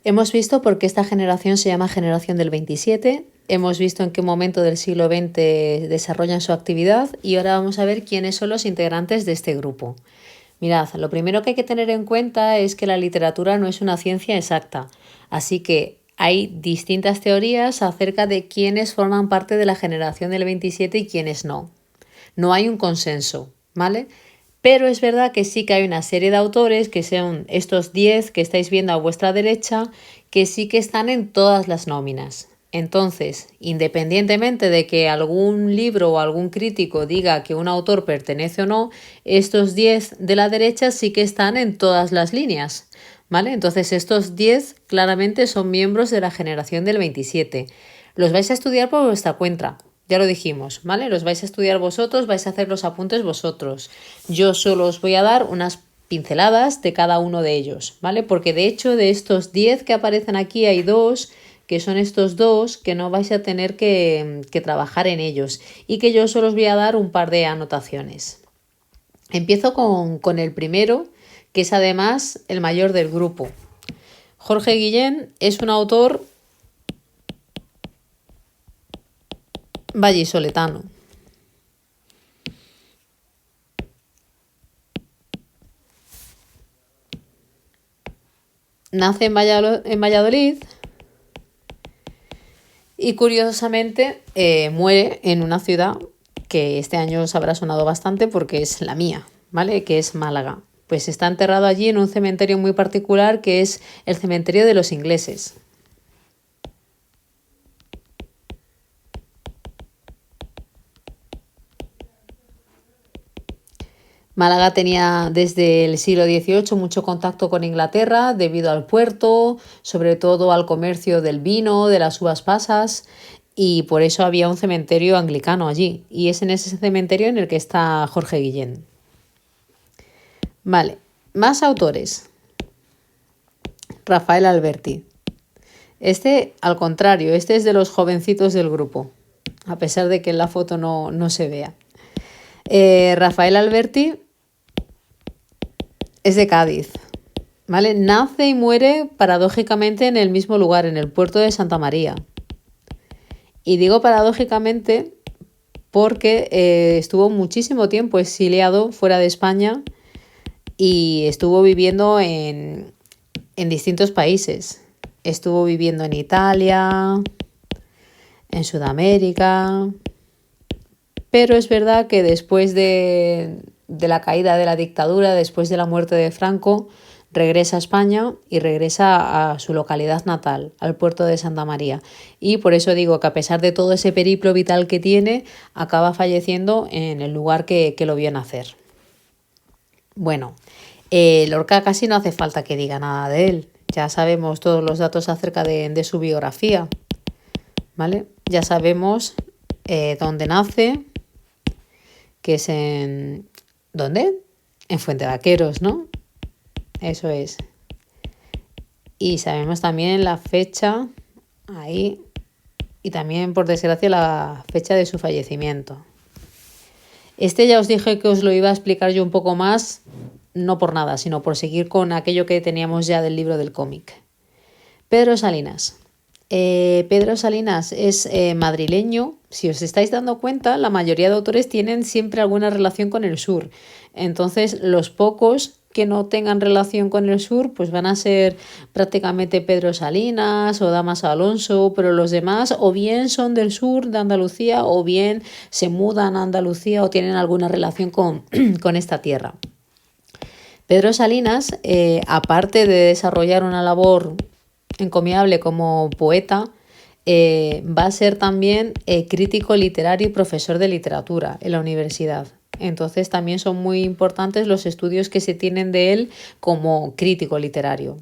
Hemos visto por qué esta generación se llama generación del 27, hemos visto en qué momento del siglo XX desarrollan su actividad y ahora vamos a ver quiénes son los integrantes de este grupo. Mirad, lo primero que hay que tener en cuenta es que la literatura no es una ciencia exacta, así que hay distintas teorías acerca de quiénes forman parte de la generación del 27 y quiénes no. No hay un consenso, ¿vale? Pero es verdad que sí que hay una serie de autores, que son estos 10 que estáis viendo a vuestra derecha, que sí que están en todas las nóminas. Entonces, independientemente de que algún libro o algún crítico diga que un autor pertenece o no, estos 10 de la derecha sí que están en todas las líneas, ¿vale? Entonces, estos 10 claramente son miembros de la generación del 27. Los vais a estudiar por vuestra cuenta. Ya lo dijimos, ¿vale? Los vais a estudiar vosotros, vais a hacer los apuntes vosotros. Yo solo os voy a dar unas pinceladas de cada uno de ellos, ¿vale? Porque de hecho de estos 10 que aparecen aquí hay dos, que son estos dos que no vais a tener que trabajar en ellos y que yo solo os voy a dar un par de anotaciones. Empiezo con el primero, que es además el mayor del grupo. Jorge Guillén es un autor vallisoletano. Nace en Valladolid y curiosamente muere en una ciudad que este año os habrá sonado bastante porque es la mía, ¿vale? Que es Málaga. Pues está enterrado allí en un cementerio muy particular que es el cementerio de los ingleses. Málaga tenía desde el siglo XVIII mucho contacto con Inglaterra debido al puerto, sobre todo al comercio del vino, de las uvas pasas, y por eso había un cementerio anglicano allí. Y es en ese cementerio en el que está Jorge Guillén. Vale, más autores. Rafael Alberti. Este, al contrario, este es de los jovencitos del grupo, a pesar de que en la foto no se vea. Rafael Alberti es de Cádiz, ¿vale? Nace y muere paradójicamente en el mismo lugar, en el puerto de Santa María. Y digo paradójicamente porque estuvo muchísimo tiempo exiliado fuera de España y estuvo viviendo en distintos países. Estuvo viviendo en Italia, en Sudamérica, pero es verdad que después de la caída de la dictadura, después de la muerte de Franco, regresa a España y regresa a su localidad natal, al puerto de Santa María. Y por eso digo que a pesar de todo ese periplo vital que tiene, acaba falleciendo en el lugar que lo vio nacer. Bueno, Lorca casi no hace falta que diga nada de él. Ya sabemos todos los datos acerca de su biografía, ¿vale? Ya sabemos dónde nace, que es en... ¿Dónde? En Fuentevaqueros, ¿no? Eso es. Y sabemos también la fecha, ahí, y también, por desgracia, la fecha de su fallecimiento. Este ya os dije que os lo iba a explicar yo un poco más, no por nada, sino por seguir con aquello que teníamos ya del libro del cómic. Pedro Salinas. Pedro Salinas es madrileño. Si os estáis dando cuenta, la mayoría de autores tienen siempre alguna relación con el sur. Entonces, los pocos que no tengan relación con el sur, pues van a ser prácticamente Pedro Salinas o Damaso Alonso, pero los demás o bien son del sur de Andalucía o bien se mudan a Andalucía o tienen alguna relación con esta tierra. Pedro Salinas, aparte de desarrollar una labor encomiable como poeta, va a ser también crítico literario y profesor de literatura en la universidad. Entonces también son muy importantes los estudios que se tienen de él como crítico literario.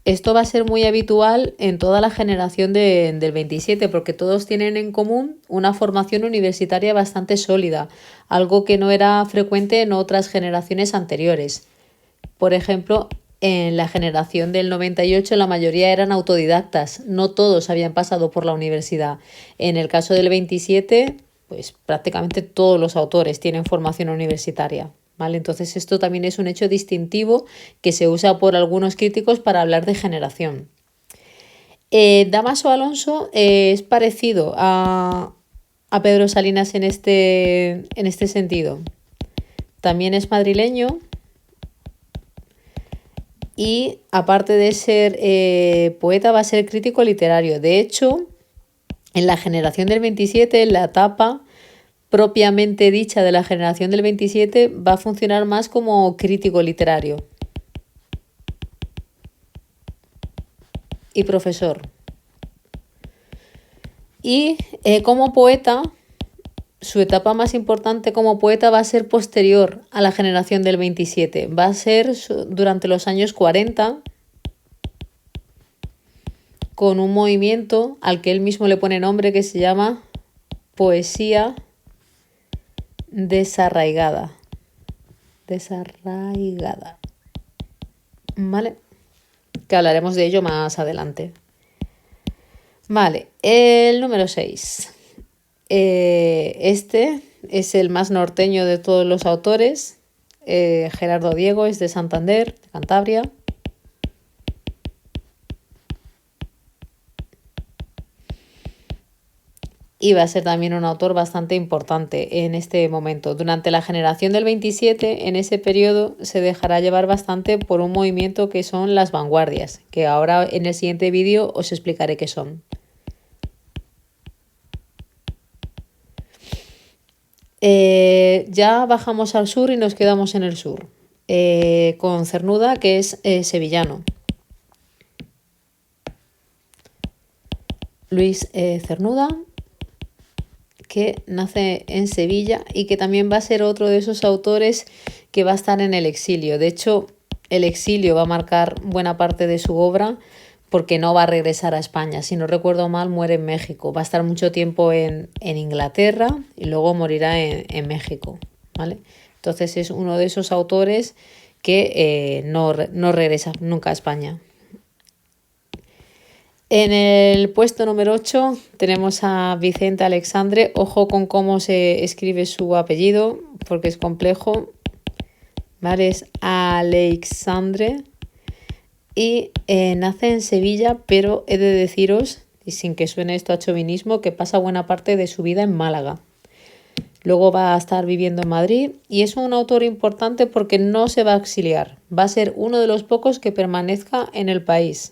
Esto va a ser muy habitual en toda la generación del 27 porque todos tienen en común una formación universitaria bastante sólida, algo que no era frecuente en otras generaciones anteriores. Por ejemplo, en la generación del 98 la mayoría eran autodidactas, no todos habían pasado por la universidad. En el caso del 27, pues prácticamente todos los autores tienen formación universitaria, ¿vale? Entonces esto también es un hecho distintivo que se usa por algunos críticos para hablar de generación. Dámaso Alonso es parecido a Pedro Salinas en este sentido. También es madrileño y aparte de ser poeta va a ser crítico literario. De hecho, en la generación del 27, en la etapa propiamente dicha de la generación del 27, va a funcionar más como crítico literario y profesor. Y como poeta, su etapa más importante como poeta va a ser posterior a la generación del 27. Va a ser durante los años 40, con un movimiento al que él mismo le pone nombre que se llama poesía desarraigada. ¿Vale? Que hablaremos de ello más adelante. Vale, el número 6. Este es el más norteño de todos los autores. Gerardo Diego es de Santander, de Cantabria. Y va a ser también un autor bastante importante en este momento. Durante la generación del 27, en ese periodo, se dejará llevar bastante por un movimiento que son las vanguardias, que ahora en el siguiente vídeo os explicaré qué son. Ya bajamos al sur y nos quedamos en el sur, con Cernuda, que es sevillano. Luis Cernuda, que nace en Sevilla y que también va a ser otro de esos autores que va a estar en el exilio. De hecho, el exilio va a marcar buena parte de su obra porque no va a regresar a España. Si no recuerdo mal, muere en México. Va a estar mucho tiempo en Inglaterra y luego morirá en México, ¿vale? Entonces es uno de esos autores que no regresa nunca a España. En el puesto número 8 tenemos a Vicente Alexandre. Ojo con cómo se escribe su apellido, porque es complejo. ¿Vale? Es Alexandre. Y nace en Sevilla, pero he de deciros, y sin que suene esto a chauvinismo, que pasa buena parte de su vida en Málaga. Luego va a estar viviendo en Madrid y es un autor importante porque no se va a exiliar. Va a ser uno de los pocos que permanezca en el país,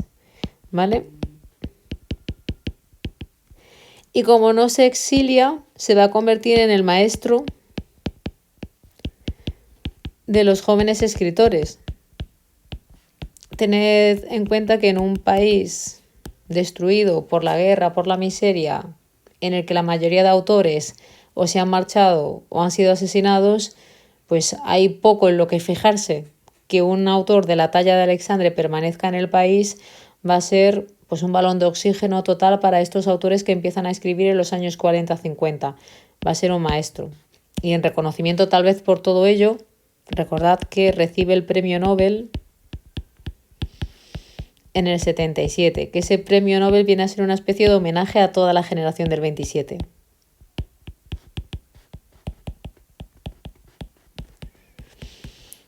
¿vale? Y como no se exilia, se va a convertir en el maestro de los jóvenes escritores. Tened en cuenta que en un país destruido por la guerra, por la miseria, en el que la mayoría de autores o se han marchado o han sido asesinados, pues hay poco en lo que fijarse. Que un autor de la talla de Alexandre permanezca en el país va a ser pues un balón de oxígeno total para estos autores que empiezan a escribir en los años 40-50. Va a ser un maestro. Y en reconocimiento tal vez por todo ello, recordad que recibe el premio Nobel en el 77, que ese premio Nobel viene a ser una especie de homenaje a toda la generación del 27.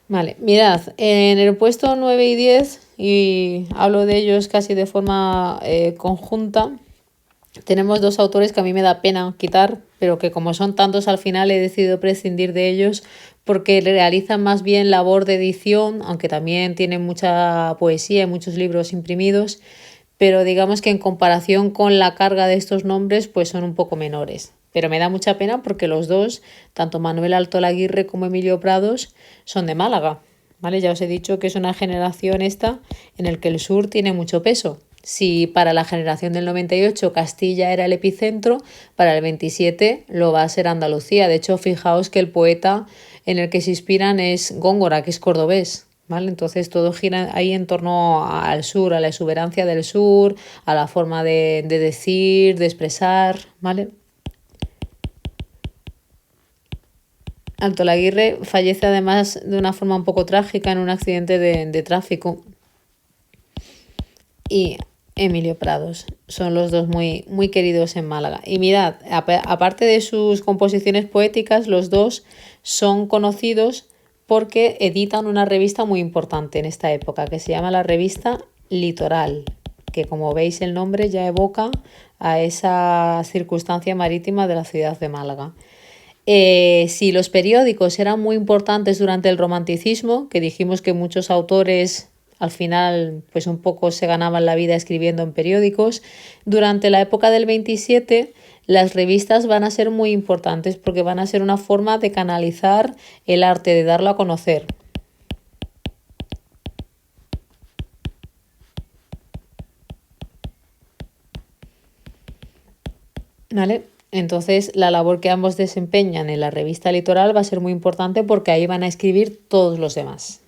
Vale, mirad, en el puesto 9 y 10, y hablo de ellos casi de forma conjunta, tenemos dos autores que a mí me da pena quitar, pero que como son tantos al final he decidido prescindir de ellos porque realizan más bien labor de edición, aunque también tienen mucha poesía y muchos libros imprimidos, pero digamos que en comparación con la carga de estos nombres pues son un poco menores. Pero me da mucha pena porque los dos, tanto Manuel Altolaguirre como Emilio Prados, son de Málaga, ¿vale? Ya os he dicho que es una generación esta en la que el sur tiene mucho peso. Si para la generación del 98 Castilla era el epicentro, para el 27 lo va a ser Andalucía. De hecho, fijaos que el poeta en el que se inspiran es Góngora, que es cordobés, ¿vale? Entonces todo gira ahí en torno al sur, a la exuberancia del sur, a la forma de decir, de expresar, ¿vale? Altolaguirre fallece además de una forma un poco trágica en un accidente de tráfico. Y Emilio Prados son los dos muy, muy queridos en Málaga. Y mirad, aparte de sus composiciones poéticas, los dos son conocidos porque editan una revista muy importante en esta época que se llama la revista Litoral, que como veis el nombre ya evoca a esa circunstancia marítima de la ciudad de Málaga. Si los periódicos eran muy importantes durante el romanticismo, que dijimos que muchos autores al final pues un poco se ganaban la vida escribiendo en periódicos, durante la época del 27 las revistas van a ser muy importantes porque van a ser una forma de canalizar el arte, de darlo a conocer. ¿Vale? Entonces, la labor que ambos desempeñan en la revista Litoral va a ser muy importante porque ahí van a escribir todos los demás.